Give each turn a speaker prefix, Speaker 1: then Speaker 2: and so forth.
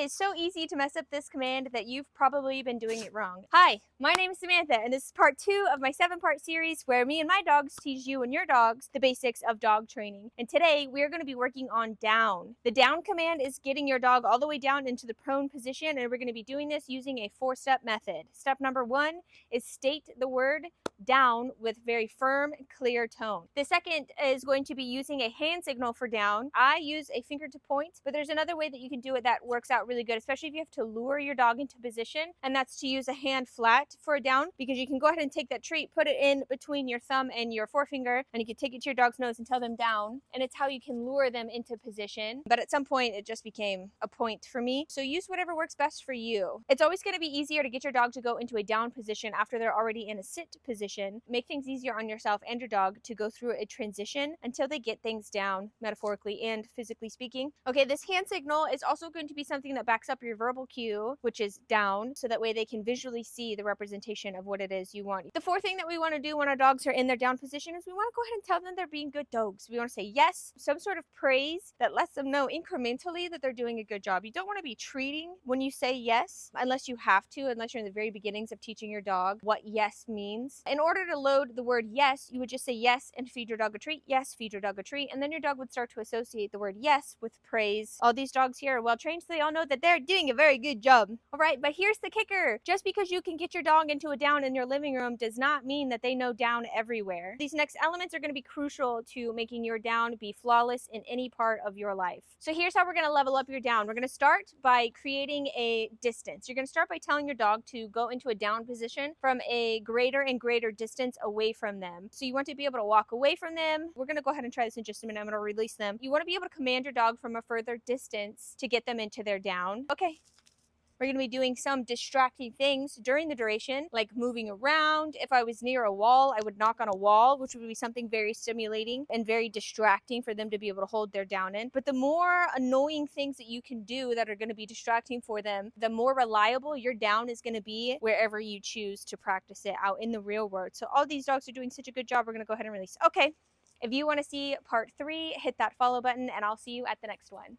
Speaker 1: is so easy to mess up this command that you've probably been doing it wrong. Hi, my name is Samantha, and this is part 2 of my 7-part series where me and my dogs teach you and your dogs the basics of dog training. And today we are going to be working on down. The down command is getting your dog all the way down into the prone position, and we're going to be doing this using a 4-step method. Step number 1 is state the word down with very firm, clear tone. The second is going to be using a hand signal for down. I use a finger to point, but there's another way that you can do it that works out really good, especially if you have to lure your dog into position, and that's to use a hand flat for a down, because you can go ahead and take that treat, put it in between your thumb and your forefinger, and you can take it to your dog's nose and tell them down, and it's how you can lure them into position. But at some point it just became a point for me, so use whatever works best for you. It's always going to be easier to get your dog to go into a down position after they're already in a sit position. Make things easier on yourself and your dog to go through a transition until they get things down, metaphorically and physically speaking. Okay, this hand signal is also going to be something that backs up your verbal cue, which is down, so that way they can visually see the representation of what it is you want. The fourth thing that we want to do when our dogs are in their down position is we want to go ahead and tell them they're being good dogs. We want to say yes, some sort of praise that lets them know incrementally that they're doing a good job. You don't want to be treating when you say yes, unless you have to, unless you're in the very beginnings of teaching your dog what yes means. In order to load the word yes, you would just say yes and feed your dog a treat, yes, feed your dog a treat, and then your dog would start to associate the word yes with praise. All these dogs here are well trained, so they all know that they're doing a very good job. All right, but here's the kicker. Just because you can get your dog into a down in your living room does not mean that they know down everywhere. These next elements are going to be crucial to making your down be flawless in any part of your life. So here's how we're going to level up your down. We're going to start by creating a distance. You're going to start by telling your dog to go into a down position from a greater and greater distance away from them. So you want to be able to walk away from them. We're going to go ahead and try this in just a minute. I'm going to release them. You want to be able to command your dog from a further distance to get them into their down. Okay. We're going to be doing some distracting things during the duration, like moving around. If I was near a wall, I would knock on a wall, which would be something very stimulating and very distracting for them to be able to hold their down in. But the more annoying things that you can do that are going to be distracting for them, the more reliable your down is going to be wherever you choose to practice it out in the real world. So all these dogs are doing such a good job. We're going to go ahead and release. Okay. If you want to see part 3, hit that follow button, and I'll see you at the next one.